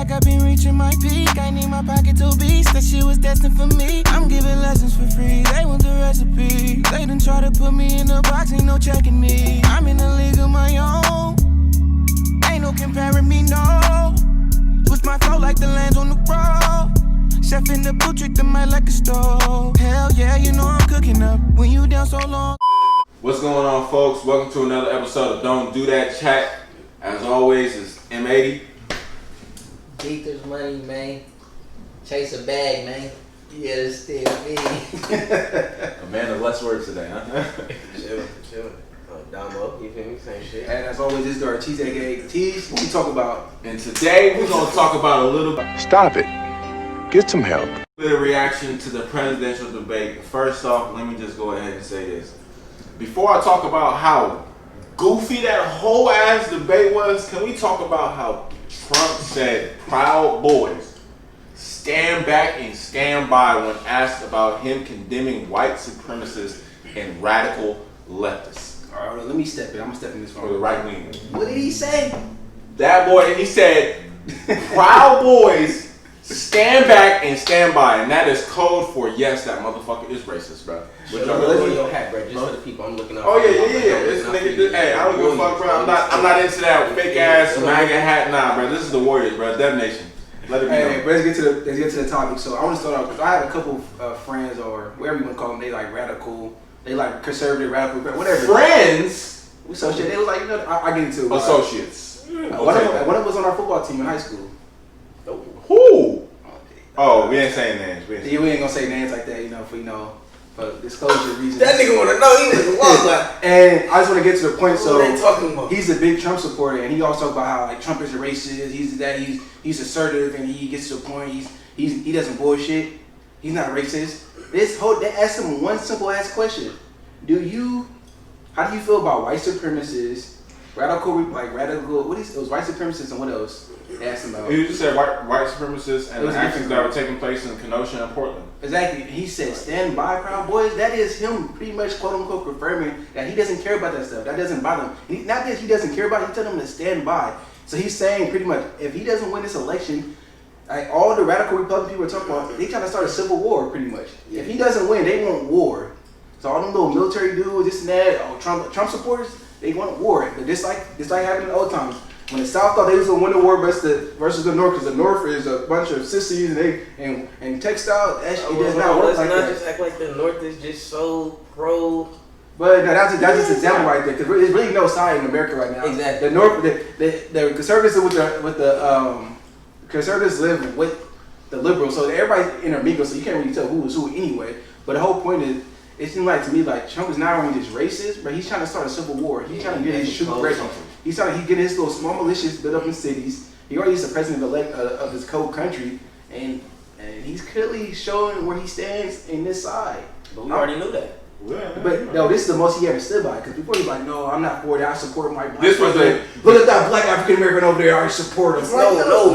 like I've been reaching my peak. I need my pocket to beast. That shit was destined for me. I'm giving lessons for free. They want the recipe. They done try to put me in a box, ain't no checking me. I'm in a league of my own. Ain't no comparing me, no. Push my flow like the lands on the road. Chef in the booth, treat the mic like a stove. Hell yeah, you know I'm cooking up. When you down so long. What's going on, folks? Welcome to another episode of Don't Do That Chat. As always, it's M80. Beat this money, man. Chase a bag, man. You understand me? A man of less words today, huh? Chill. Damo, you feel me? Same shit. And as always, this is our Tease aka Tease. What we talk about? And today we're gonna talk about a little Stop it. Get some help. bit of reaction to the presidential debate. First off, let me just go ahead and say this. Before I talk about how goofy that whole ass debate was, can we talk about how Trump said Proud Boys stand back and stand by when asked about him condemning white supremacists and radical leftists? All right, let me step in. I'm gonna step in this Or the one. right wing. What did he say? That boy, he said, Proud Boys stand back and stand by, and that is code for yes, that motherfucker is racist, bro. Look on your hat, bro. Just for the people, I'm looking up. Oh yeah. This nigga, hey, I don't give a fuck, bro. I'm not into that fake ass MAGA hat, nah, bro. This is the Warriors, bro. Dev Nation. Let it be Hey, known. let's get to the topic. So I want to start off because I have a couple friends or whatever you want to call them. They like radical. They like conservative, radical, whatever. Friends, So shit, they was like, you know, I get into it. associates. One of them was on our football team in high school. Who? Oh, we ain't saying names. We ain't Yeah, we ain't gonna say names like that, for disclosure reasons. That nigga wanna know. He was wild, like. And I just want to get to the point. So What they talking about? he's a big Trump supporter, and he also talk about how like Trump is a racist. He's assertive, and he gets to the point. He doesn't bullshit. He's not racist. They asked him one simple ass question: how do you feel about white supremacists, radical? What is it? Was white supremacists and what else? They asked him about. He just said white supremacists and It was the actions different that were groups. taking place in Kenosha and Portland. Exactly. He said, stand by, Proud Boys. That is him pretty much, quote unquote, confirming that he doesn't care about that stuff. That doesn't bother him. Not that he doesn't care about it, he telling them to stand by. So he's saying pretty much, if he doesn't win this election, like all the radical Republican people are talking about, they trying to start a civil war pretty much. If he doesn't win, they want war. So all them little military dudes, this and that, Trump supporters, they want war. But just like happened in the old times. When the South thought they was gonna win the war versus the North, because the North is a bunch of sissies and textile. That shit does not work like that. Just act like the North is just so pro. But no, that's just an example right there, because there's really no side in America right now. Exactly. The North, the conservatives are with the conservatives live with the liberals, so everybody's intermingled, so you can't really tell who is who anyway. But the whole point is, it seems like to me like Trump is not only just racist, but he's trying to start a civil war. He's trying to get his troops ready. He's getting his little small militias built up in cities. He already is the president-elect of this cold country, and he's clearly showing where he stands in this side. But we already knew that. But no, this is the most he ever stood by. Because before he's like, no, I'm not for that. I support my black. This was brother. Look at that black African American over there. I support him. No.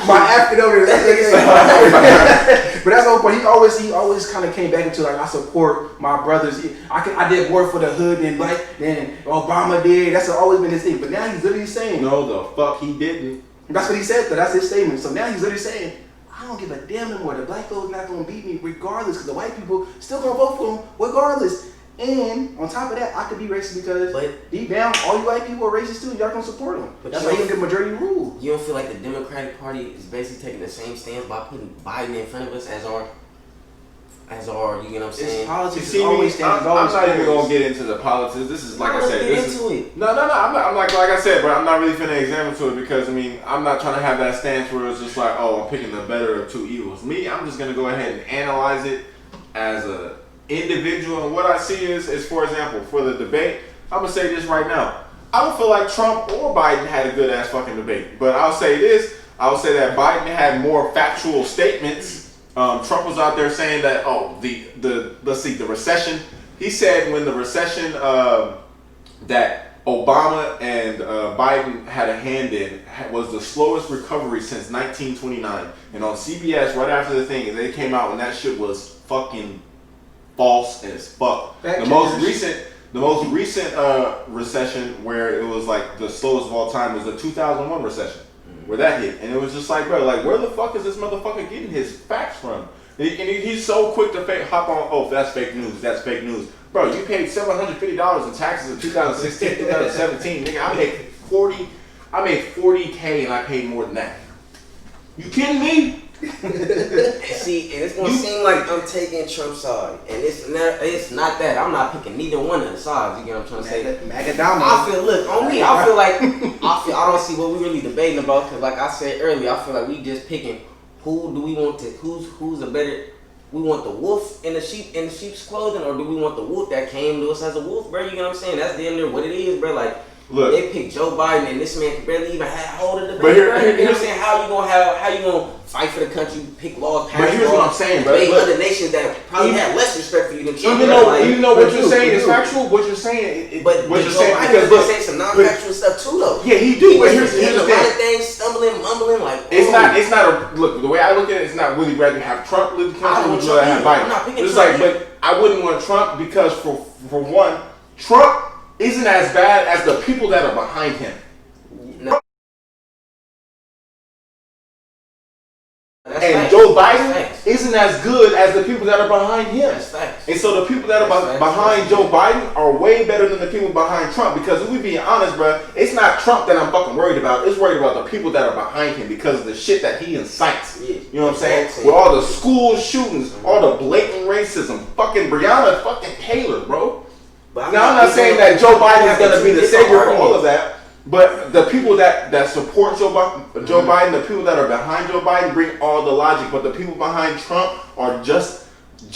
My African over there. But that's the whole point. He always kind of came back into like, I support my brothers. I did more for the hood than Obama did. That's always been his thing. But now he's literally saying, No, the fuck he didn't. that's what he said. Though. That's his statement. So now he's literally saying, I don't give a damn anymore. The black folks not gonna beat me regardless, because the white people still gonna vote for him regardless. And on top of that, I could be racist because deep down, all you white people are racist too. Y'all gonna support him. But That's why he gonna get majority rule. You don't feel like the Democratic Party is basically taking the same stance by putting Biden in front of us as our, you get what I'm saying? It's politics. You It's see always me? stands. I'm not even gonna get into the politics. This is like I said. Get into it. No. I'm like I said, bro. I'm not really finna examine to it because I'm not trying to have that stance where it's just like, oh, I'm picking the better of two evils. Me, I'm just gonna go ahead and analyze it as a individual, and what I see is, for example, for the debate, I'm gonna say this right now. I don't feel like Trump or Biden had a good ass fucking debate, but I'll say this. I'll say that Biden had more factual statements. Trump was out there saying that, the recession. He said when the recession that Obama and Biden had a hand in was the slowest recovery since 1929. And on CBS, right after the thing, they came out and that shit was fucking false as fuck. The most recent recession where it was like the slowest of all time was the 2001 recession. where that hit, and it was just like, bro, like where the fuck is this motherfucker getting his facts from? He's so quick to hop on. Oh, that's fake news. That's fake news, bro. You paid $750 in taxes in 2016, 2017, nigga. I made 40K and I paid more than that. You kidding me? See, and it's gonna seem like I'm taking Trump's side, and it's not that. I'm not picking neither one of the sides. You get what I'm trying to say? I feel, look, on me, I feel like I don't see what we really debating about, because like I said earlier, I feel like we just picking who do we want to, who's a better. We want the wolf in the sheep's clothing, or do we want the wolf that came to us as a wolf, bro? You know what I'm saying? That's damn near what it is, bro. Like. Look, they picked Joe Biden, and this man can barely even have hold of the debate. You know what I'm saying? How you gonna fight for the country, pick laws, pass laws? But here's what I'm saying, bro. Other nations that probably have less respect for you than Trump. Even though what you're saying is factual, what you're saying, but what you're saying, because he's saying some non-factual stuff too, though. Yeah, he do. But here's the thing: a lot of things stumbling, mumbling, like it's not a look. The way I look at it, it's not really rather have Trump lead the country, would you rather have Biden? I'm not picking Trump. But I wouldn't want Trump because for one, Trump isn't as bad as the people that are behind him. No. And Joe Biden isn't as good as the people that are behind him. And so the people that are behind Joe Biden are way better than the people behind Trump. Because if we being honest, bro, it's not Trump that I'm fucking worried about. It's worried about the people that are behind him because of the shit that he incites. You know what I'm saying? With all the school shootings, all the blatant racism, fucking Breonna fucking Taylor, bro. Now, I'm not saying that Joe Biden is going to be the savior for all of that, but the people that support Joe Biden, the people that are behind Joe Biden bring all the logic, but the people behind Trump are just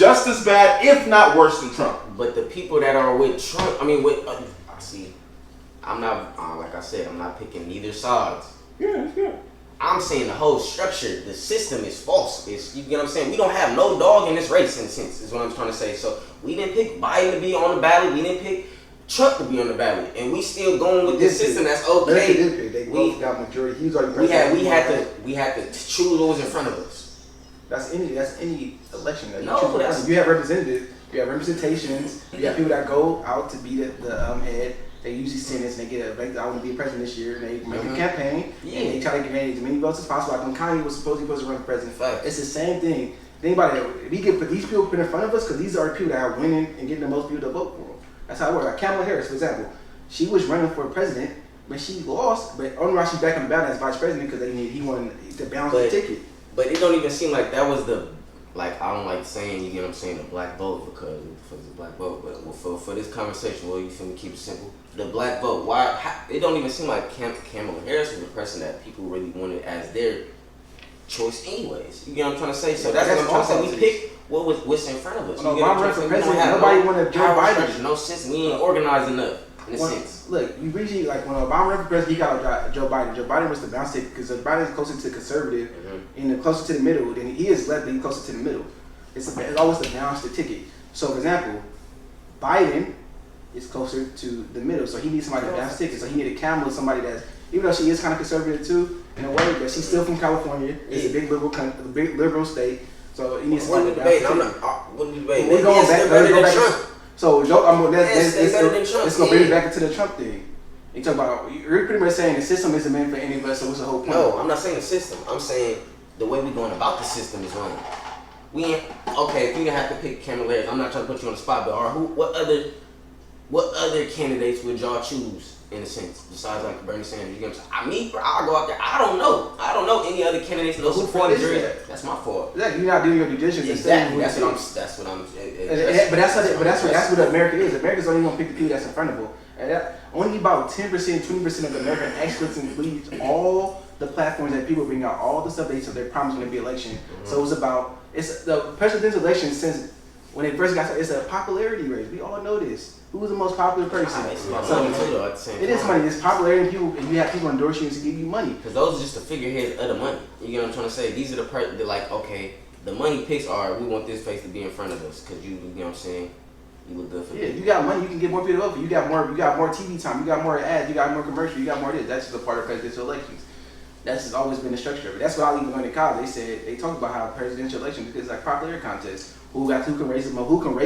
as bad, if not worse than Trump. But the people that are with Trump, I'm not, like I said, I'm not picking neither sides. Yeah. I'm saying the whole structure, the system is false. You get what I'm saying? We don't have no dog in this race, in a sense, is what I'm trying to say. So we didn't pick Biden to be on the ballot. We didn't pick Trump to be on the ballot, and we still going with this system. That's okay. They both got majority. He was already president. We had to choose what was in front of us. That's any election. No, you have representatives. You have representations. You have people that go out to be the head. They usually sentence and they get I want to be a president this year, and they make a campaign and they try to get as many votes as possible. Like when Kanye was supposed to run for president, it's the same thing. Think about it. We get these people put in front of us because these are the people that are winning and getting the most people to vote for them. That's how it works. Like Kamala Harris, for example, she was running for president, but she lost. But only why she's back on the ballot as vice president because he wanted to balance the ticket. But it don't even seem like that was the. Like, I don't like saying, you get what I'm saying, the black vote because for the black vote, but for this conversation, well, you feel me, keep it simple. The black vote, it don't even seem like Kamala Harris was the person that people really wanted as their choice anyways. You get what I'm trying to say? So that's what I'm trying to say. We pick what's in front of us. No, Obama for president, nobody wanted Joe Biden. No sense, we ain't organized enough. In a sense. Look, you really, like when Obama ran for president, he got Joe Biden. Joe Biden was the bounce ticket because Biden is closer to conservative and closer to the middle than he is left, but he's closer to the middle. It's always the bounce the ticket. So, for example, Biden is closer to the middle, so he needs somebody to bounce ticket. So he needed Kamala, somebody that's, even though she is kind of conservative too, in a way, but she's still from California. It's a big liberal state. So he needs somebody to bounce the ticket. We're going back. So let's go bring it back into the Trump thing. You talk about, you're pretty much saying the system isn't meant for any of us, so what's the whole point? No, I'm not saying the system. I'm saying the way we're going about the system is wrong. We ain't, okay, if you have to pick Kamala Harris, I'm not trying to put you on the spot, but what other candidates would y'all choose, in a sense, besides like Bernie Sanders? You know what I'm saying? I'll go out there. I don't know any other candidates. No support jury. That's my fault. Yeah, you're not doing your due diligence. Exactly. That's what I'm. But that's what America is. America's only gonna pick the people that's in front of them. And only about 10%, 20% of America actually believes all the platforms that people bring out, all the stuff they're promising to be election. So it's the presidential election since when it first got started. It's a popularity race. We all know this. Who was the most popular person? It's about money too, though, at the same time. It is money. It's popularity, and you have people endorse you to give you money. Because those are just the figureheads of the money. You get what I'm trying to say? These are they're like, okay, the money picks are, we want this face to be in front of us because you know what I'm saying? You look good for them. You got money, you can get more people over. You got more TV time, you got more ads, you got more commercials, you got more this. That's just a part of presidential elections. That's always been the structure of it. That's why I even learned in college. They talked about how presidential election because it's like popularity contest. Who can raise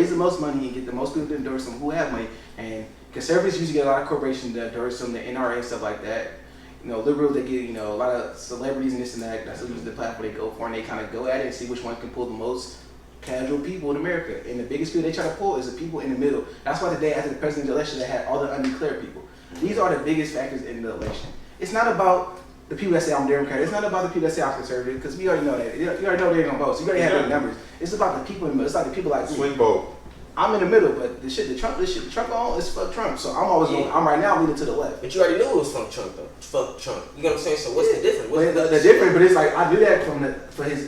the most money and get the most people to endorse them, who have money. And conservatives usually get a lot of corporations that endorse them, the NRA and stuff like that. liberals, they get, a lot of celebrities and this and that. That's usually the platform they go for, and they kind of go at it and see which one can pull the most casual people in America. And the biggest people they try to pull is the people in the middle. That's why the day after the presidential election, they had all the undeclared people. These are the biggest factors in the election. It's not about the people that say I'm Democrat. It's not about the people that say I'm conservative, because we already know that. You already know they're going to vote, so you already have their numbers. It's about the people in the middle. It's like the people like me. Swing vote. I'm in the middle, but the shit Trump on is fuck Trump. So I'm always going. I'm right now leaning to the left. But you already knew it was fuck Trump though. Fuck Trump. You know what I'm saying? So what's the difference? The difference, but it's like I do that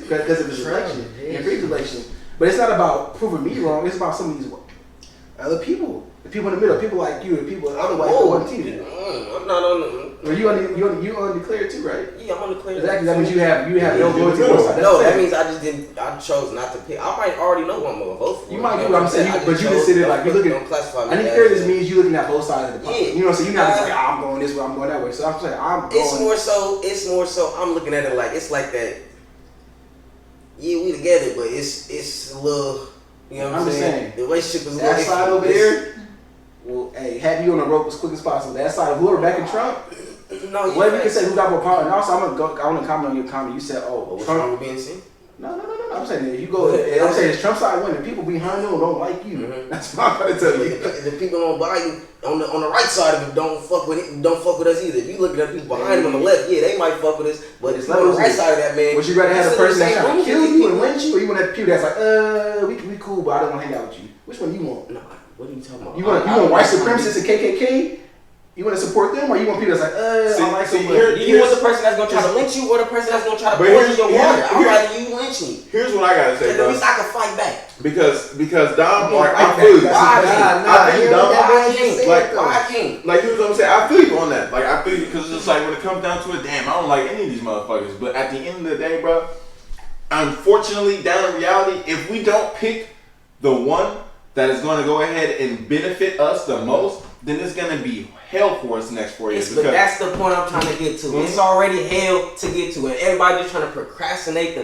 because of his election and previous election. But it's not about proving me wrong. It's about some of these other people. The people in the middle, people like you, and people other white people on TV. I'm not on the. Well, you undeclared too, right? Yeah, I'm undeclared. Exactly. That means you have no loyalty. No, that means I chose not to pick. I might already know who I'm gonna vote for. You might do what I'm saying, but you consider like you looking. Undeclared just means you looking at both sides of the pot. You know what I'm saying? You're not just like I'm going this way, I'm going that way. So I'm saying I'm going. It's more so. I'm looking at it like it's like that. Yeah, we together, but it's a little. You know what I'm saying? The relationship is a little. That side over there. Well, hey, have you on the rope as quick as possible. That side, whoever back in Trump, whatever you can say, who got more power. And also, I want to comment on your comment. You said, what's Trump. wrong with being seen? No. I'm saying that if you go, I'm saying it's Trump side winning. People behind you don't like you. Mm-hmm. That's what I'm trying to tell you. The people on Biden on the right side of it don't fuck with us either. If you look at the people behind him on the left, yeah, they might fuck with us, but it's on the right side of that man. Would you rather have a person that's trying to kill you and lynch you, or you want that people that's like, we cool, but I don't want to hang out with you? Which one you want? No, what are you talking about? You want white supremacists and KKK? You want to support them, or you want people that's like, I like some. You want the person that's gonna try to lynch you, or the person that's gonna try to poison your water? I'd rather you lynch me. Here's what I gotta say, bro. At least I can fight back. Because Dom, like, I feel you. I think Dom, like, here's what I'm saying. I feel you on that. Like, I feel you because it's just like when it comes down to it, damn, I don't like any of these motherfuckers. But at the end of the day, bro, unfortunately, down in reality, if we don't pick the one that is going to go ahead and benefit us the most, then it's going to be hell for us the next 4 years. But that's the point I'm trying to get to. It's already hell to get to, and everybody just trying to procrastinate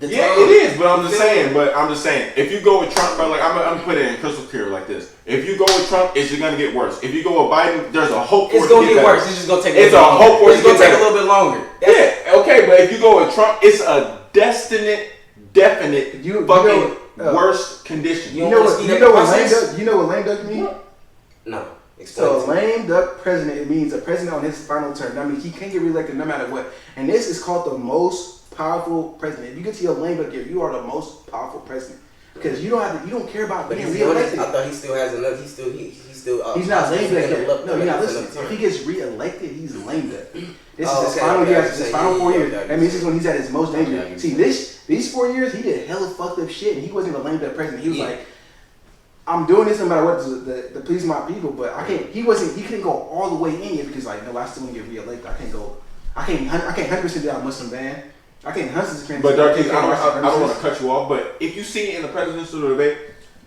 the yeah, time. It is, but I'm just saying, if you go with Trump, bro, like I'm gonna put it in crystal clear like this. If you go with Trump, it's gonna get worse. If you go with Biden, there's a hope for it to get better. It's gonna get worse. It's just gonna take. It's a hope for it to get better. It's gonna take a little bit longer. Yeah, okay, but if you go with Trump, it's a definite worst condition. You know what lame duck means? No. So lame duck president, it means a president on his final term. I mean, he can't get reelected no matter what. And this is called the most powerful president. If you get to your lame duck year, you are the most powerful president because you don't care about being reelected. I thought he still has enough. He's still. He's not lame duck yet. No, you're not listening. If he gets reelected, he's lame duck. This is his final year. His final 4 years. That means this is when he's at his most dangerous. See, these 4 years, he did hella fucked up shit, and he wasn't a lame duck president. He was like, I'm doing this no matter what to please my people, but I can't. He couldn't go all the way in yet because like, no, I still want to get reelected. I can't 100% do a Muslim ban. I can't 100%. But Darky, I don't want to cut you off, but if you see in the presidential debate,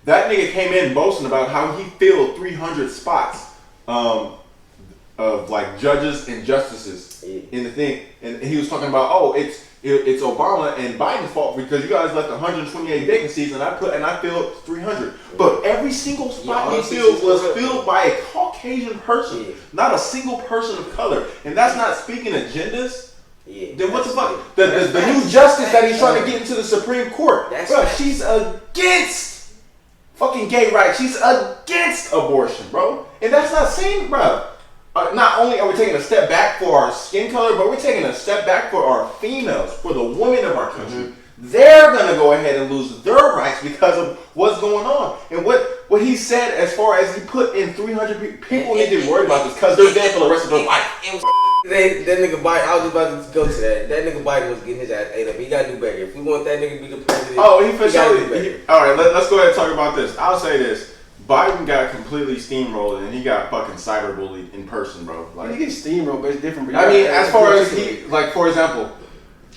that nigga came in boasting about how he filled 300 spots of like judges and justices in the thing, and he was talking about it's Obama and Biden's fault because you guys left 128 vacancies and I filled 300. But every single spot he filled was filled by a Caucasian person, not a single person of color. And that's not speaking agendas. Yeah, then what the fuck? The new justice that he's trying to get into the Supreme Court, bro, she's against fucking gay rights. She's against abortion, bro. And that's not saying, bro. Not only are we taking a step back for our skin color, but we're taking a step back for our females, for the women of our country. Mm-hmm. They're going to go ahead and lose their rights because of what's going on. And what he said as far as he put in 300 people need to be worried about this because they're there for the rest of their life. That nigga Biden, I was about to go to that. That nigga Biden was getting his ass ate up. He got to do better. If we want that nigga to be the president, he for sure. All right, let's go ahead and talk about this. I'll say this. Biden got completely steamrolled and he got fucking cyberbullied in person, bro. Like, he gets steamrolled, but it's different. I mean, as far as for example,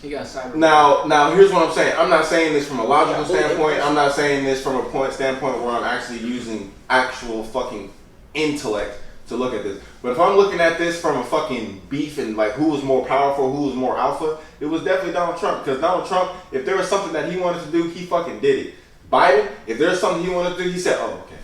he got cyberbullied. Now here's what I'm saying. I'm not saying this from a logical standpoint. I'm not saying this from a standpoint where I'm actually using actual fucking intellect to look at this. But if I'm looking at this from a fucking beef and like who was more powerful, who was more alpha, it was definitely Donald Trump. Because Donald Trump, if there was something that he wanted to do, he fucking did it. Biden, if there's something he wanted to do, he said, oh, okay.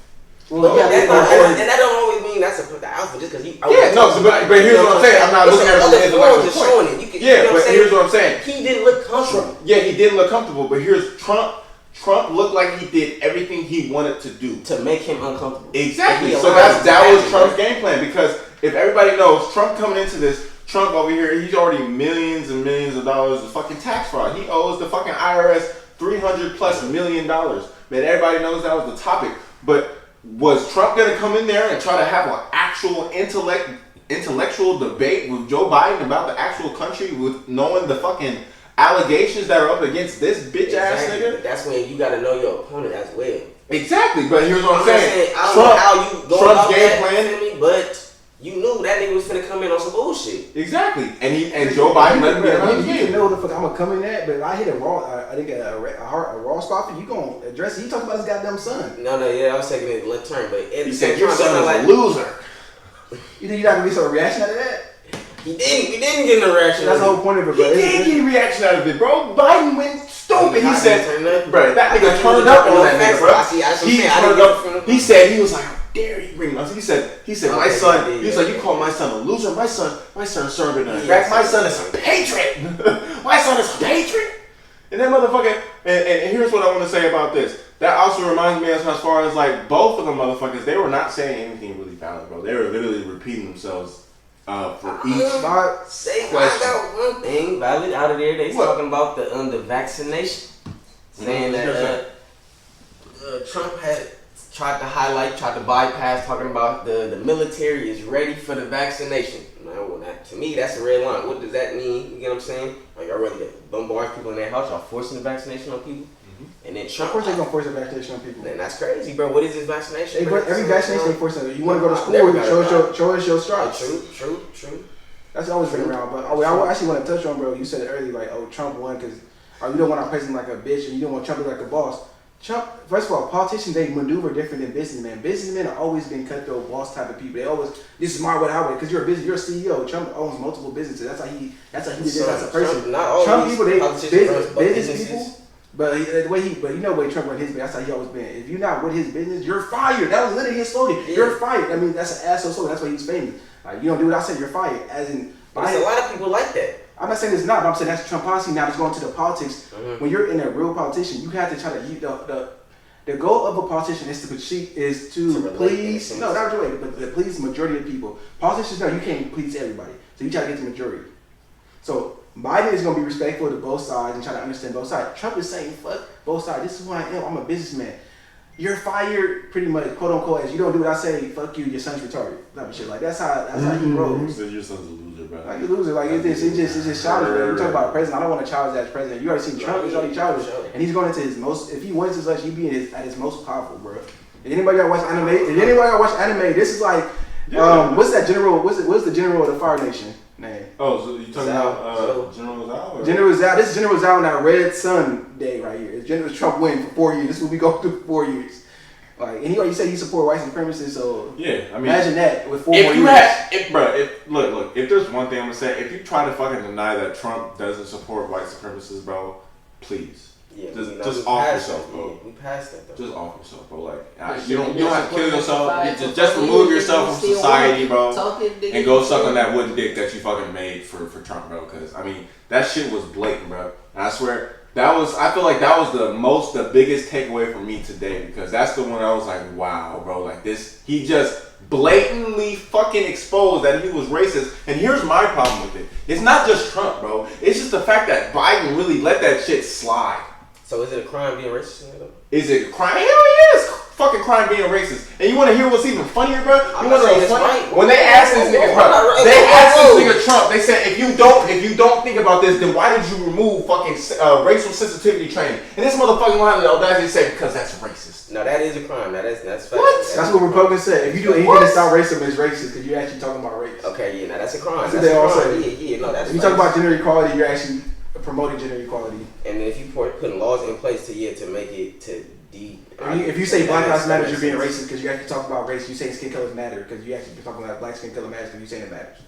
Well, and that don't always mean that's the alpha just because you. But here's what I'm saying. I'm not looking at it from the intellectual point. Showing it. But here's what I'm saying. He didn't look comfortable. Yeah, he didn't look comfortable. But here's Trump. Trump looked like he did everything he wanted to do to make him uncomfortable. Exactly. So that was Trump's game plan. Because if everybody knows, Trump coming into this, Trump over here, he's already millions and millions of dollars of fucking tax fraud. He owes the fucking IRS $300+ million. Man, everybody knows that was the topic. But was Trump gonna come in there and try to have an actual intellectual debate with Joe Biden about the actual country with knowing the fucking allegations that are up against this bitch ass nigga? But that's when you gotta know your opponent as well. Exactly, but here's what I'm saying. I don't know how you go about Trump's game that, plan, but you knew that nigga was finna come in on some bullshit. Exactly, and Joe Biden let him get out of the game. You know what the fuck I'm gonna come in at, but if I hit a raw stopper, you gonna address it. You talking about his goddamn son. No, I was taking it left turn, but you said your son is a loser. You think you're not gonna get some reaction out of that? He didn't get no reaction. That's the whole point of it, bro. He did get a reaction out of it, bro. Biden went stupid. He said, bro, that nigga turned up up on that nigga, bro. He turned up. He said, he was like, how dare you bring us? He said, my son. He was like, you call my son a loser. My son served in Iraq. My son is a patriot. My son is a patriot. And that motherfucker. And here's what I want to say about this. That also reminds me as far as like both of them motherfuckers. They were not saying anything really valid, bro. They were literally repeating themselves. For each question. I got one thing valid out of there. They talking about the vaccination, saying that Trump had tried to bypass talking about the military is ready for the vaccination. Now, to me, that's a red line. What does that mean? You get what I'm saying? Like, y'all really bombard people in their house, y'all forcing the vaccination on people. And then Trump, of course, they're gonna force a vaccination on people. Then that's crazy, bro. What is this vaccination? Every vaccination they force it. You want to go to school? Show us your stripes. True. That's always been around. But I actually want to touch on, bro. You said it earlier, like, Trump won because you don't want our president like a bitch, and you don't want Trump to be like a boss. Trump, first of all, politicians, they maneuver different than businessmen. Businessmen have always been cutthroat boss type of people. They always, this is my way, highway, because you're a CEO. Trump owns multiple businesses. That's how he did it as a person. Trump people, business people. But you know the way Trump run his business, that's how he always been. If you're not with his business, you're fired. That was literally his slogan. Yeah. You're fired. I mean, that's an asshole slogan. That's why he's famous. Like, you don't do what I say, you're fired. As in, but there's a lot of people like that. I'm not saying it's not, but I'm saying that's Trump policy. Now it's going to the politics. Mm-hmm. When you're in a real politician, you have to try to the goal of a politician is to please, no, not majority, but to please the majority of people. Politicians know you can't please everybody, so you try to get the majority. So Biden is going to be respectful to both sides and try to understand both sides. Trump is saying, fuck both sides. This is who I am. I'm a businessman. You're fired, pretty much, quote unquote. As you don't do what I say, fuck you. Your son's retarded. Type of shit. Like that's how he rolls. Your son's a loser, bro. Like a loser. Like it's just childish. Bro. You talk about president. I don't want to challenge that as president. You already seen Trump. He's already childish, and he's going into his most. If he wins his election, he'd be at his most powerful, bro. If anybody got watch anime, this is like, what's that general? What's the general of the Fire Nation name? Oh, so you talking about General Zhao? General Zhao. This is General Zhao on that Red Sun Day right here. It's General Trump win for 4 years. This is what we go through for 4 years. Like, and he already said he support white supremacists, so yeah, I mean, imagine that with 4 more years. Look, if there's one thing I'm gonna say, if you try to fucking deny that Trump doesn't support white supremacists, bro, please. Yeah, just off yourself, bro. We passed that, though. Just off yourself, bro. Like, you don't have to kill yourself. Just remove yourself from society, bro, and go suck on that wooden dick that you fucking made for Trump, bro. Because I mean, that shit was blatant, bro. And I swear, I feel like that was the biggest takeaway for me today, because that's the one I was like, wow, bro. Like this, he just blatantly fucking exposed that he was racist. And here's my problem with it. It's not just Trump, bro. It's just the fact that Biden really let that shit slide. So is it a crime being racist? Is it a crime? Hell yeah, it's fucking crime being racist. And you want to hear what's even funnier, bro? You want to know what's funny? When they asked this nigga Trump, they said, if you don't think about this, then why did you remove fucking racial sensitivity training? And this motherfucking line of the audacity said, because that's racist. No, that is a crime. That's fact. What? That's what Republicans said. If you do anything to stop racism, it's racist because you're actually talking about race. Okay, yeah, now that's a crime. That's what they all say. Yeah, no, that's. If you talk about gender equality, you're actually promoting gender equality. And then if you putting laws in place to make it to if you say Black Lives Matter, you're being racist because you actually talk about race. You say skin colors matter because you actually talking about black skin color matters because you saying it matters.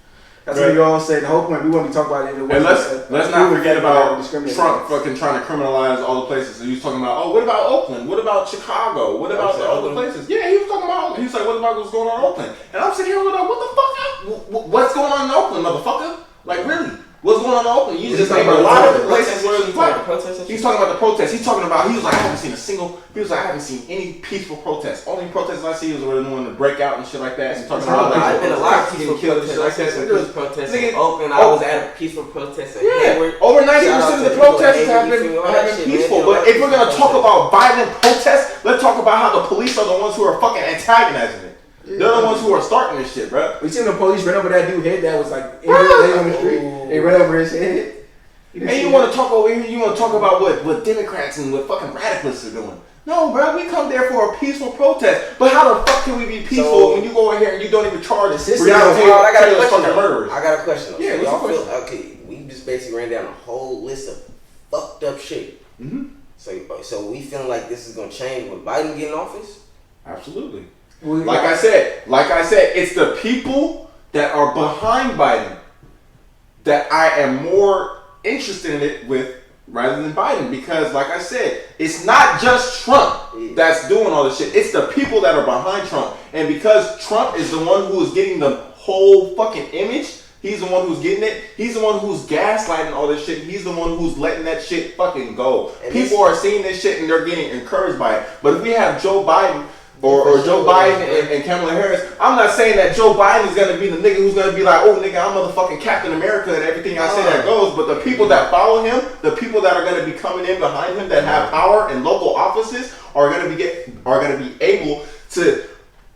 That's what you all say. The whole point, we want to talk about it. And let's not forget about Trump fucking trying to criminalize all the places. So he was talking about, oh, what about Oakland? What about Chicago? What about the other places? Yeah, he was talking about, he was like, what about what's going on in Oakland? And I'm sitting here like, what the fuck? What's going on in Oakland, motherfucker? Like, really? What's going on in Oakland? You just named a lot of places where it's like. He's talking about the protests. He's talking about, he was like, I haven't seen any peaceful protests. Only protests I see is where they're wanting to break out and shit like that. He's talking about I've been a lot of peaceful protests. I said some peaceful protests in Oakland. I was at a peaceful protest in Hayward. Over 90% of the protests have been peaceful. But if we're going to talk about violent protests, let's talk about how the police are the ones who are fucking antagonizing it. They're the ones who are starting this shit, bro. We seen the police run over that dude's head that was like injured on the street. They ran over his head. And you want to talk over here? You want to talk about what Democrats and what fucking radicalists are doing? No, bro. We come there for a peaceful protest. But how the fuck can we be peaceful when you go in here and you don't even charge us? I got a question. Though. Yeah, y'all feel okay? We just basically ran down a whole list of fucked up shit. Mm-hmm. So we feeling like this is gonna change when Biden get in office? Absolutely. Like I said, it's the people that are behind Biden that I am more interested in it with rather than Biden, because like I said, it's not just Trump that's doing all this shit. It's the people that are behind Trump. And because Trump is the one who is getting the whole fucking image, he's the one who's getting it. He's the one who's gaslighting all this shit. He's the one who's letting that shit fucking go. And people are seeing this shit and they're getting encouraged by it. But if we have Joe Biden or Joe Biden and Kamala Harris, I'm not saying that Joe Biden is going to be the nigga who's going to be like, oh nigga, I'm motherfucking Captain America and everything I say that goes. But the people that follow him, the people that are going to be coming in behind him that have power in local offices are going to be able to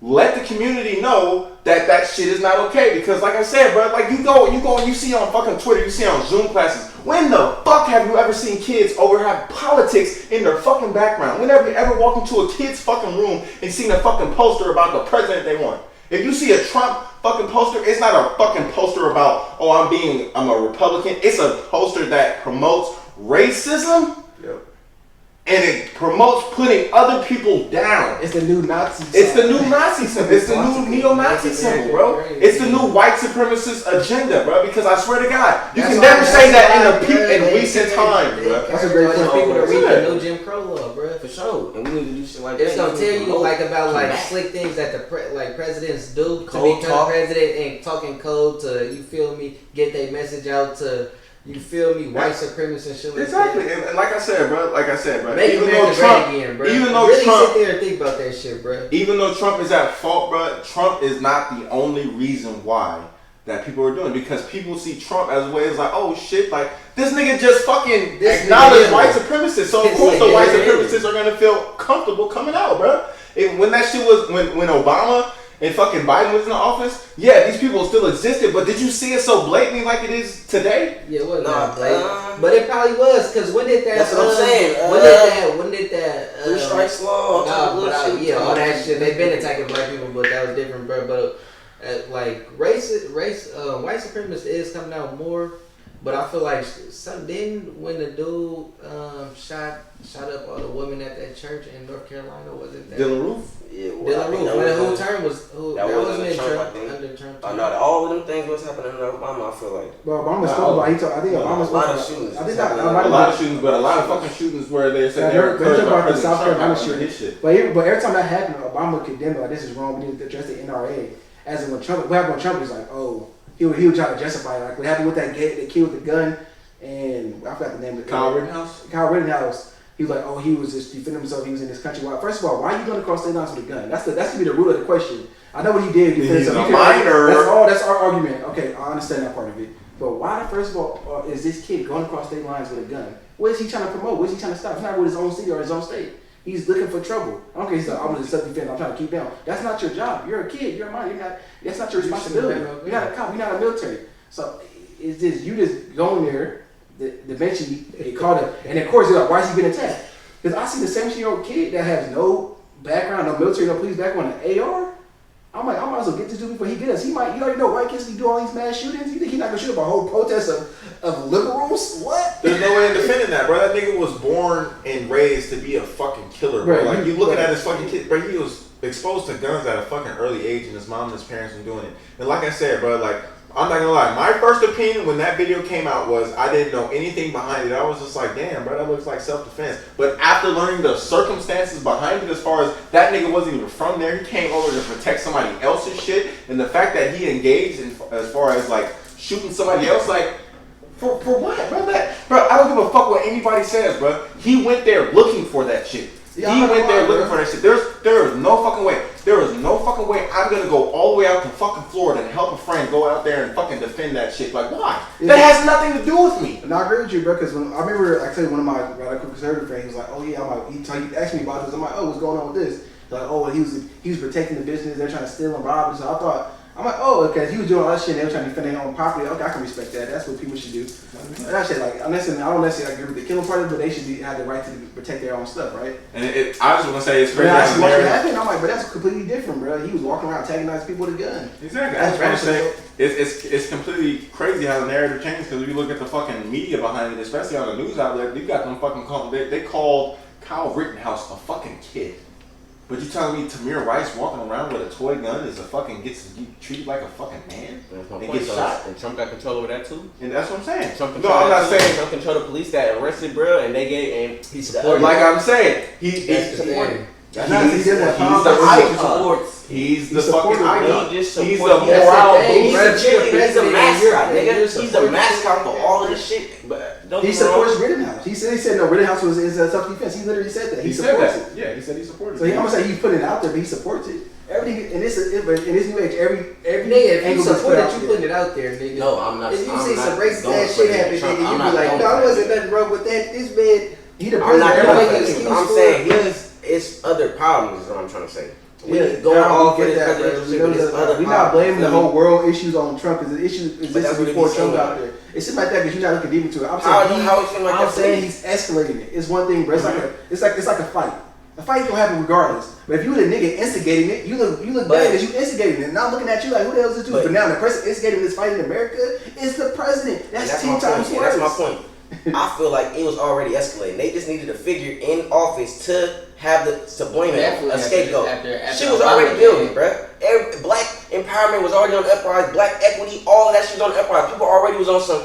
let the community know that shit is not okay. Because like I said, bro, like you go and you see on fucking Twitter, you see on Zoom classes, when the fuck have you ever seen kids have politics in their fucking background? When have you ever walked into a kid's fucking room and seen a fucking poster about the president they want? If you see a Trump fucking poster, it's not a fucking poster about, oh, I'm a Republican. It's a poster that promotes racism. Yep. And it promotes putting other people down. It's the new Nazi symbol. It's the new Nazi symbol. It's the new neo-Nazi symbol, bro. It's the new white supremacist agenda, bro. Because I swear to God, you can never say that in recent times, bro. That's a great point. People to read the no Jim Crow law, bro, for sure. And we need to do shit like that. It's gonna tell you like about like slick things that the presidents do to become president and talking code to, you feel me, get their message out to, you feel me, white supremacists and shit like exactly. that. And like I said, bro, Make America great again, bro. Even though really Trump, sit there and think about that shit, bro. Even though Trump is at fault, bro, Trump is not the only reason why that people are doing, because people see Trump as a way, it's like, oh shit, like this nigga just fucking acknowledged white supremacists, so of course the white supremacists are gonna feel comfortable coming out, bro. When that shit was when Obama and fucking Biden was in the office, yeah, these people still existed, but did you see it so blatantly like it is today? Yeah, it wasn't that blatant. But it probably was, because when did that... That's what I'm saying. When did that... Three strikes law, all that shit. They've been attacking black people, but that was different, bro. But like, white supremacists is coming out more, but I feel like when the dude shot up all the women at that church in North Carolina, wasn't that... Dylan Roof? Yeah, Dylan Roof. When the whole term was... That wasn't in Trump, under Trump. No, all of them things was happening under Obama, I feel like. Well, Obama spoke about, I think Obama spoke about... shootings. I think a lot of shootings, but a lot of fucking shootings where they said they were encouraged by President Trump after his shit. But every time that happened, Obama condemned it, like, this is wrong, we need to address the NRA. As in what happened when Trump was like, oh, he was trying to justify it. Like what happened with that kid with the gun, and I forgot the name of it. Kyle Rittenhouse? Kyle Rittenhouse. He was like, oh, he was just defending himself. He was in this country. Well, first of all, why are you going across state lines with a gun? That's to be the root of the question. I know what he did. He's a minor. That's our argument. Okay, I understand that part of it. But why, first of all, is this kid going across state lines with a gun? What is he trying to promote? What is he trying to stop? He's not with his own city or his own state. He's looking for trouble. I don't care. He's like, I'm going to self-defend. I'm trying to keep down. That's not your job. You're a kid. You're a minor. That's not your responsibility. You're not a cop. You're not a military. So it's just you just going there. Eventually, they called him, and of course, they're like, why is he being attacked? Because I see the 17-year-old kid that has no background, no military, no police background, an AR. I'm like, I might as well get this dude before he gets us. You already know white kids can do all these mass shootings. You think he's not gonna shoot up a whole protest of liberals? What? There's no way in defending that, bro. That nigga was born and raised to be a fucking killer, bro. Like you looking at his fucking kid, bro. He was exposed to guns at a fucking early age, and his mom and his parents were doing it. And like I said, bro, like I'm not gonna lie. My first opinion when that video came out was I didn't know anything behind it. I was just like, damn, bro, that looks like self-defense. But after learning the circumstances behind it, as far as that nigga wasn't even from there, he came over to protect somebody else's shit, and the fact that he engaged in, as far as like shooting somebody else, like for what, bro? Bro, I don't give a fuck what anybody says, bro. He went there looking for that shit. Yeah, He went there looking for that shit. There is no fucking way. There is no fucking way I'm gonna go all the way out to fucking Florida and help a friend go out there and fucking defend that shit. Like, why? Yeah. That has nothing to do with me. And I agree with you, bro, because when I remember, I tell you, one of my radical conservative friends was like, "Oh yeah, he asked me about this." I'm like, "Oh, what's going on with this?" Like, "Oh, he was protecting the business. They're trying to steal and rob." So I thought, I'm like, "Oh, okay." He was doing all that shit. And they were trying to defend their own property. Okay, I can respect that. That's what people should do. And I said, like, I don't necessarily agree with the killing part of it, but they should have the right to protect their own stuff, right? And I just want to say it's But crazy. I how actually watched it narrative- happen. I'm like, but that's completely different, bro. He was walking around antagonizing people with a gun. Exactly. That's That's what I'm saying. right. It's completely crazy how the narrative changed because if you look at the fucking media behind it, especially on the news outlet, you got them fucking they called Kyle Rittenhouse a fucking kid. But you telling me Tamir Rice walking around with a toy gun is gets treated like a fucking man That's my and point. gets So, shot? and Trump got control over that too. And that's what I'm saying. Trump No, controlled I'm not saying. Trump controlled the police that arrested, bro, and they gave and He supported. Like I'm saying, he's That's the supporting. thing. That's not- he doesn't have He's power, the but icon. supports. He's the He's fucking supporting. icon. He just He's the supports- That's the moral thing. He's boost. a cheerleader. He's a mascot, You're nigga. He's a supporting mascot shit. for all of this shit. But don't He get me wrong. supports Rittenhouse. He said no. Rittenhouse is a self-defense. He literally said that. He said supports that. it. Yeah, he said he supported So it. I'm gonna say he's putting it out there, but he supports it. Everything in this new age, every Nigga, if you angle gets support put it, out you there. putting it out there, nigga. No, I'm not. If you I'm see not some racist going ass for shit that. happen, Trump, nigga, I'm you not be like, going no, for there that. wasn't nothing wrong with that. This man, He the I'm not president. going Everybody for gets that. excuse I'm for saying it. it's other problems. Is what I'm trying to say. We Yeah, going I all for get this that, presidential but shit, but it's other we're not blaming the problems. whole world issues on Trump because the issue But that's existed what it before be Trump saying. got there. It seems like that because you're not looking deep into it. I'm How saying it seem like I'm that? saying he's escalating it. It's one thing, bro. It's like a fight. A fight don't happen regardless. But if you the nigga instigating it, you look But- bad because you instigating it. And I'm looking at you like, who the hell is this dude? But- But now the person instigating this fight in America is the president. And That's my 10 times point. worse. And that's my point. I feel like it was already escalating. They just needed a figure in office to have to blame it, Definitely a scapegoat. after Shit was Obama already came. building, bruh. Black empowerment was already on the uprise. Black equity, all of that shit was on the uprise. People already was on some.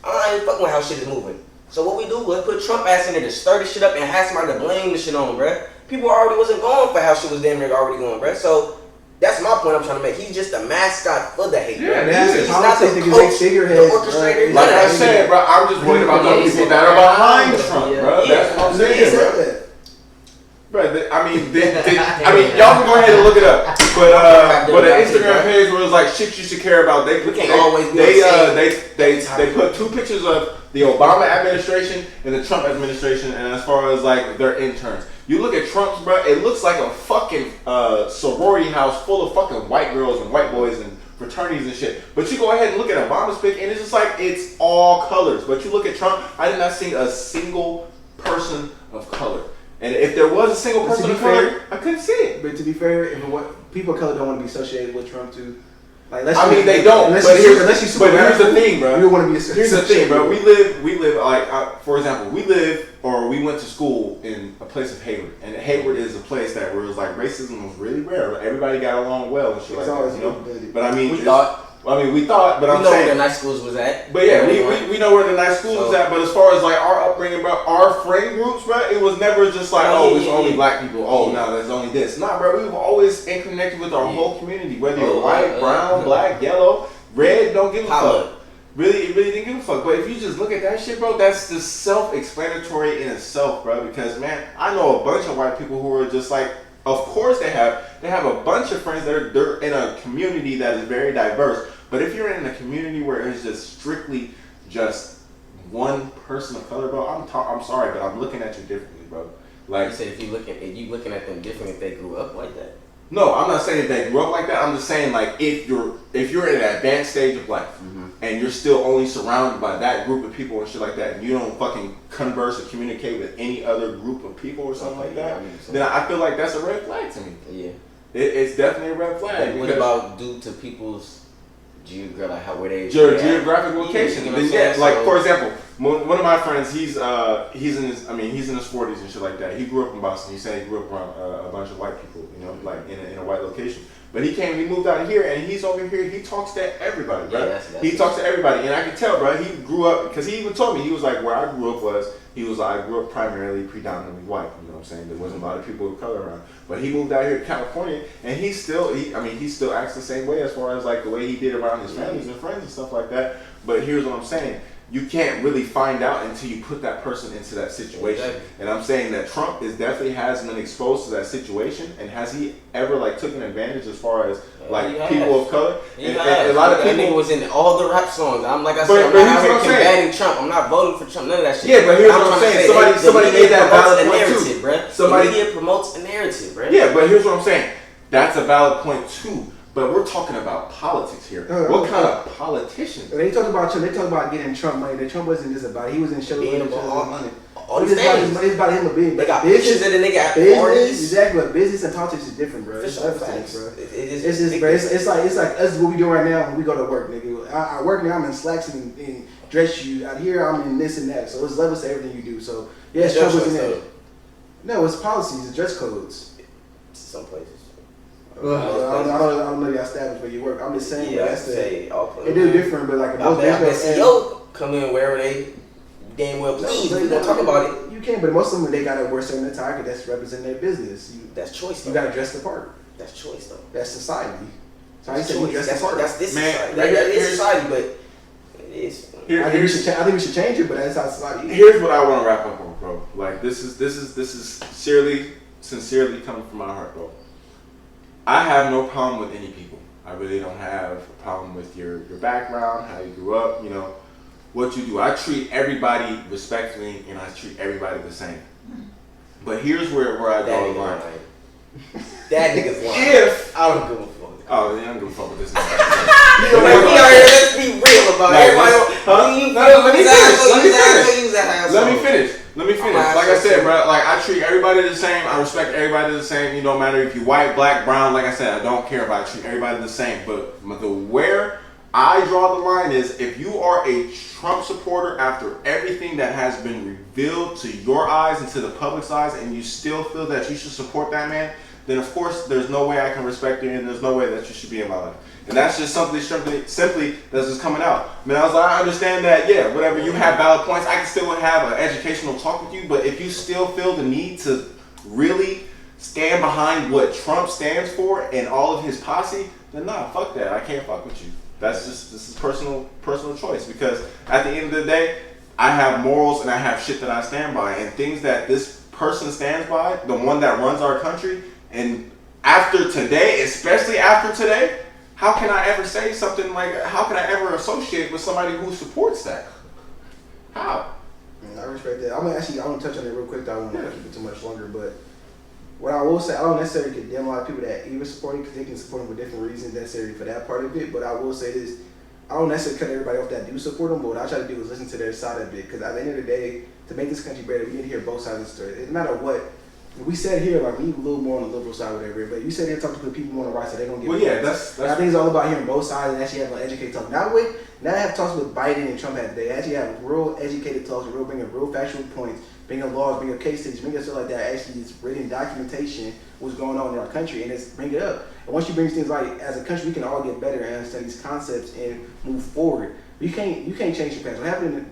I ain't fucking with how shit is moving. So what we do? Let's put Trump ass in there to stir this shit up and have somebody to blame the shit on, bruh. People already wasn't going for how shit was damn near already going, bruh. So that's my point I'm trying to make. He's just a mascot for the hate, Yeah, bruh. and that's He's the not the politics because they coach, figureheads, the orchestrator. bro. Like none I of that said, bro, I'm just worried about Yeah, those people he that said are behind that. Trump, Yeah. bro. That's what I'm He saying, said bro. that. Bro, I mean, y'all can go ahead and look it up. But an Instagram page where it's like shit you should care about. They We can't always be on the same they put two pictures of the Obama administration and the Trump administration, and as far as like their interns. You look at Trump's, bro, it looks like a fucking sorority house full of fucking white girls and white boys and fraternities and shit. But you go ahead and look at Obama's pic, and it's just like it's all colors. But you look at Trump, I did not see a single person of color. And if there was a single But to person be of color, fair- I couldn't see it. But to be fair, if people of color don't want to be associated with Trump too. Like, I mean, they don't. Unless But you here's super the radical, thing, bro. You don't want to be Here's the thing, bro. We live like, for example, we went to school in a place of Hayward, and Hayward is a place that where it was like racism was really rare. Everybody got along well and shit like It's always that, you know. good. But I mean, We thought. but I'm We know where the nice schools was at. But yeah, we know where the nice schools So- is at. But as far as like our upbringing, bro, our friend groups, bro, it was never just like, Oh, oh, yeah, it's yeah, only yeah. black people. Oh, Yeah. no, there's only this. Nah, bro, we were always connected with our Yeah. whole community, whether you're Oh, white, brown, black, yellow, red. Don't give a Holla. fuck. It really didn't give a fuck. But if you just look at that shit, bro, that's just self-explanatory in itself, bro. Because man, I know a bunch of white people who are just like, of course they have a bunch of friends that are they're in a community that is very diverse. But if you're in a community where it's just strictly just one person of color, bro, I'm sorry, but I'm looking at you differently, bro. Like, You said if you looking at them different if they grew up like that. no, I'm not saying they grew up like that. I'm just saying like if you're in an advanced stage of life and you're still only surrounded by that group of people and shit like that, and you don't fucking converse or communicate with any other group of people or something like that, then I feel like that's a red flag to me. Yeah. It's definitely a red flag. But what because- about due to people's where they geographic location? You know what I'm Then, yeah, saying? like So- for example, one of my friends, he's in his 40s and shit like that. He grew up in Boston. He said he grew up around a bunch of white people, you know, like in a white location. But he moved out here, and he's over here. He talks to everybody, bro. Yeah, he talks to everybody, and I can tell, bro. He grew up because he even told me he was like, where I grew up was. He was like, I grew up predominantly white. You know what I'm saying? There wasn't a lot of people of color around. But he moved out here to California, and he still acts the same way as far as like the way he did around his families and friends and stuff like that. But here's what I'm saying. You can't really find out until you put that person into that situation. Exactly. And I'm saying that Trump definitely has been exposed to that situation. And has he ever like taken advantage as far as like people of color? And a lot of people was in all the rap songs. I'm like I said, I'm not out here combating Trump. I'm not voting for Trump. None of that shit. Yeah, but here's what I'm saying. Somebody made that valid point too. The media promotes a narrative, bro. Yeah, but here's what I'm saying. That's a valid point too. But we're talking about politics here. What kind of politicians? They talk about Trump. They talk about getting Trump money. Trump wasn't just about it. He was in shows. Being about money. It's about him being. They got business and then they got parties. Exactly. But business and politics is different, bro. It's like us what we do right now when we go to work, nigga. I work now. I'm in slacks and dress shoes. Out here, I'm in this and that. So it's levels to everything you do. So yes, Trump was in there. No, it's policies. It's dress codes. Some places. I don't know the established where you work. I'm just saying. Yeah, it is different, but like most CEO come in wherever they damn well please. We don't talk about it. You can, but most of them they gotta wear certain attire that's represent their business. That's choice. You gotta dress the part. That's choice, though. That's society. So that's I dress the part. That's this society. That is society, but it is. I think we should change it, but that's how society is. Here's what I want to wrap up on, bro. Like this is sincerely coming from my heart, bro. I have no problem with any people. I really don't have a problem with your background, how you grew up, you know, what you do. I treat everybody respectfully and I treat everybody the same. But here's where I draw the line. That nigga's lying. If I don't give a fuck. Oh, yeah, I don't give a fuck with this nigga. Let's be real about it. Let me finish. Like I said, bro, like I treat everybody the same. I respect everybody the same. You don't matter if you white, black, brown. Like I said, I don't care about it. I treat everybody the same. But where I draw the line is if you are a Trump supporter after everything that has been revealed to your eyes and to the public's eyes, and you still feel that you should support that man, then of course there's no way I can respect you, and there's no way that you should be in my life. And that's just something simply that's just coming out. Man, I understand that, yeah, whatever, you have valid points. I can still have an educational talk with you, but if you still feel the need to really stand behind what Trump stands for and all of his posse, then nah, fuck that. I can't fuck with you. This is personal choice, because at the end of the day, I have morals and I have shit that I stand by, and things that this person stands by, the one that runs our country, and after today, especially after today, how can I ever say something like, how can I ever associate with somebody who supports that? How? I respect that. I want to touch on it real quick, though. I don't want to keep it too much longer, but what I will say, I don't necessarily condemn a lot of people that even support it, because they can support them for different reasons necessarily for that part of it, but I will say this, I don't necessarily cut everybody off that do support them, but what I try to do is listen to their side of it, because at the end of the day, to make this country better, we need to hear both sides of the story. No matter what, we said here, like, we need a little more on the liberal side, whatever, but you said here talk to the people on the right side, they're going to get that's I think it's all about hearing both sides and actually having an educated talk. Now I have talks with Biden and Trump had they actually have real educated talks, bringing real factual points, bringing laws, bringing case studies, bringing stuff like that. Actually, it's written documentation what's going on in our country, and it's bring it up. And once you bring things like, as a country, we can all get better and understand these concepts and move forward. You can't change your past. What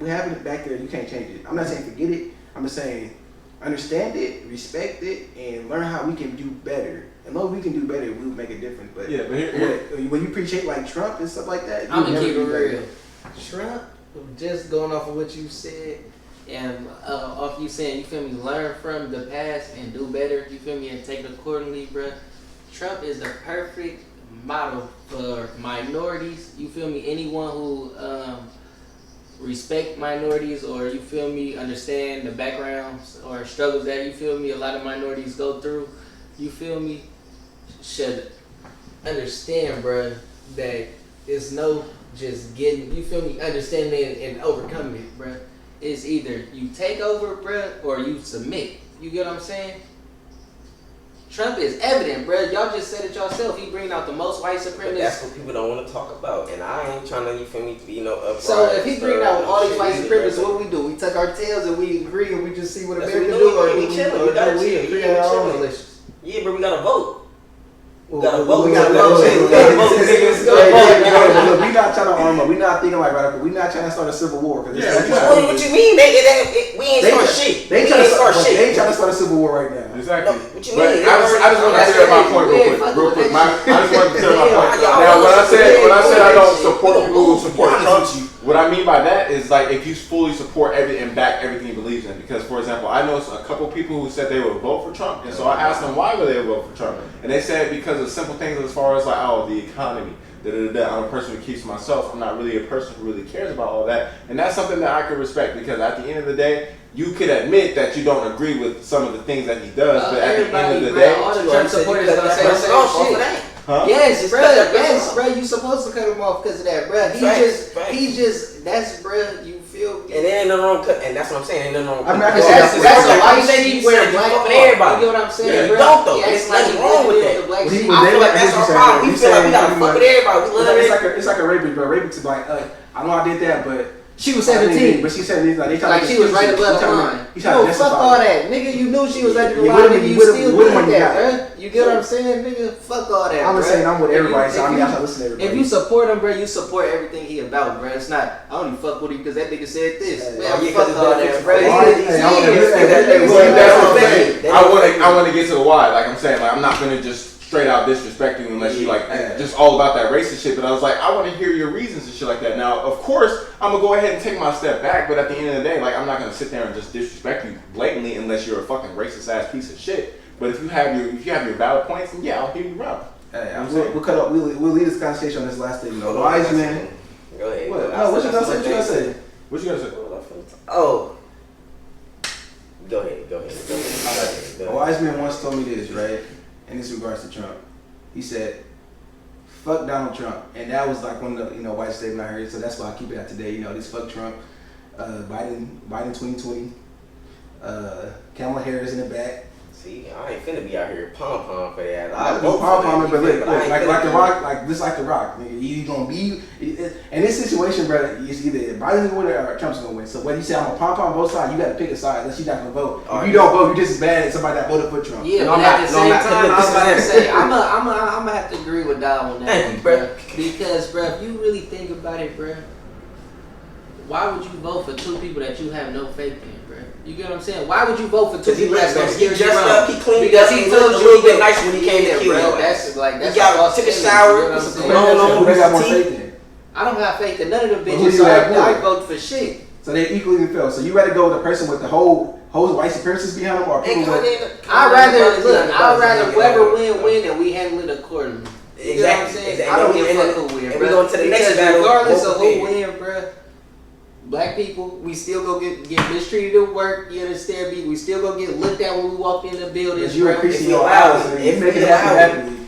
happened back there, you can't change it. I'm not saying forget it. I'm just saying understand it, respect it, and learn how we can do better. And though we can do better, we'll make a difference. But yeah, but when you preach hate like Trump and stuff like that, I'm gonna keep it real. Trump, just going off of what you said, and off you saying, you feel me, learn from the past and do better, you feel me, and take it accordingly, bruh. Trump is the perfect model for minorities, you feel me, anyone who respect minorities, or you feel me, understand the backgrounds or struggles that, you feel me, a lot of minorities go through, you feel me, should understand, bruh, that it's no just getting, you feel me, understanding and overcoming it, bruh. It's either you take over, bruh, or you submit. You get what I'm saying? Trump is evident, bruh. Y'all just said it yourself. He bringing out the most white supremacists. But that's what people don't want to talk about, and I ain't trying to, you feel me, be no uprising. So if he bringing out all these white supremacists, what we do? We tuck our tails and we agree and we just see what America do, or we chilling. We gotta chill. Yeah, but we gotta vote. We gotta vote. We We gotta gotta vote. vote. Look, we not trying to arm up. We not thinking like radical. We not trying to start a civil war. What you mean? We ain't start shit. They ain't trying to start a civil war right now. Exactly. No, what you But mean? I just want to clear my point real quick. I just want to clear my point. Y'all Now, when I said I don't shit. support people who support Be Trump, honest with you. what I mean by that is like if you fully support and back everything he believes in. Because, for example, I know a couple people who said they would vote for Trump, and so I asked them why would they vote for Trump, and they said because of simple things as far as like, oh, the economy. I'm a person who keeps myself. I'm not really a person who really cares about all that, and that's something that I could respect because at the end of the day, you could admit that you don't agree with some of the things that he does, but at the end of the day, all the Trump supporters gonna say the same shit. huh? Yes, bro. cut that Yes, off. bro. You supposed to cut him off because of that, bro. Facts. He's just. That's, bro. You feel me? And there ain't nothing wrong with and that's what I'm saying. Ain't nothing wrong with I mean, I can That's see a Like white you said, sheet you where said you black fucking folk. everybody. You get what I'm saying, Yeah, you bro? don't, though. Yeah, There's it's like nothing wrong with that. black Well, sheep. he I feel like that's our problem. We feel like we gotta fuck with everybody. We love it. It's like a rapist, bro. Rapists like, I know I did that, but She was 17. But she said like they trying Like to she was right above the line. He trying No, to fuck justify all it. that, nigga. You knew she was under the Yeah, line, with nigga. him, You with him, still with him did when you that, got bruh. You get what I'm saying, nigga? Fuck all that. I'm just bruh. saying I'm with everybody, so I mean I If should listen to everybody. If you support him, bro, you support everything he about, bro. It's not. I don't even fuck with him because that nigga said this. Yeah, Man, yeah, fuck 'cause all it's that, bro. I want to get to the why. Like I'm saying, like I'm not gonna just straight out disrespect you unless you like just all about that racist shit. But I was like, I want to hear your reasons and shit like that. Now, of course, I'm gonna go ahead and take my step back. But at the end of the day, like I'm not gonna sit there and just disrespect you blatantly unless you're a fucking racist ass piece of shit. But if you have your valid points, then yeah, I'll hear you out. Hey, we'll cut up. We'll leave this conversation on this last thing. though. Wise man. Go ahead. What? No, what you gonna say? What you gonna say? What you gonna say? Oh. Go ahead. A wise man once told me this, right? In this regards to Trump, he said, "Fuck Donald Trump," and that was like one of the white statement I heard. So that's why I keep it out today. This fuck Trump, Biden 2020, Kamala Harris in the back. See, I ain't finna be out here pom for that. I go pom, but look, like the Rock, like just like the Rock, nigga, you gonna be in this situation, brother. It's either Biden's gonna win or Trump's gonna win. So when you say I'm a pom both sides, you got to pick a side. Unless you're not gonna vote. If you don't vote, you're just as bad as somebody that voted for Trump. Yeah, No, but I'm at not. the No, I'm same not. time, I was about to say, I'm gonna have to agree with Dom on that Thank one, you, bro. Because, bro, if you really think about it, bro, why would you vote for two people that you have no faith in, bro? You get what I'm saying? Why would you vote for two Because he people that's gonna he steer you dressed wrong? up, he cleaned Because up, he he told looked a you little bit nice when he came to yeah, kill bro. you. That's like He that's got false took a feelings, shower, you know what I'm put some saying? cologne on, Who they got more his faith teeth. in? I don't have faith in none of them But who bitches, you so have more? I vote for shit. So they equally feel. So you rather go with the person with the whole white supremacists behind them, or people with I'd rather whoever win and we handle it accordingly. You know what I'm saying? Exactly. I don't give a fuck who win, And bro. we go to the next Because battle. regardless both of who prepared. win, bro, black people, we still go get mistreated at work. You understand me? We still go get looked at when we walk in the building. Because you bro. increasing If we your allow hours, it, you if make we it allow happen it. happily.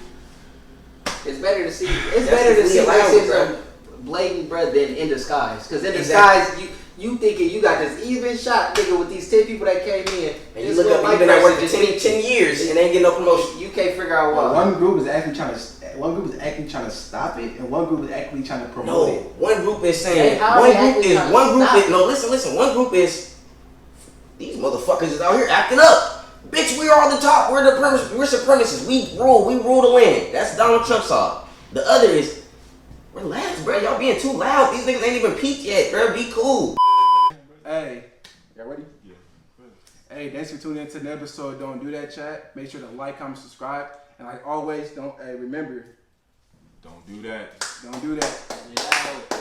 It's better to see. It's That's better to if we see allow it, racism blatant, bro, than in disguise. Because in disguise, you thinking you got this even shot nigga with these 10 people that came in. And you look up, you've been at work for 10 years and ain't getting no promotion. You can't figure out why. One group is actually trying to stop it, and one group is actually trying to promote No, it. one group is saying, Hey, how they actually trying to stop it? no, listen, one group is, these motherfuckers is out here acting up. Bitch, we are on the top, we're supremacists, we rule the land. That's Donald Trump's side. The other is, relax, bro, y'all being too loud. These niggas ain't even peaked yet, bro, be cool. Hey, y'all ready? Yeah. Hey, thanks for tuning into the episode. Don't do that, chat. Make sure to like, comment, subscribe, and like always, remember, Don't do that. don't do that. Yeah.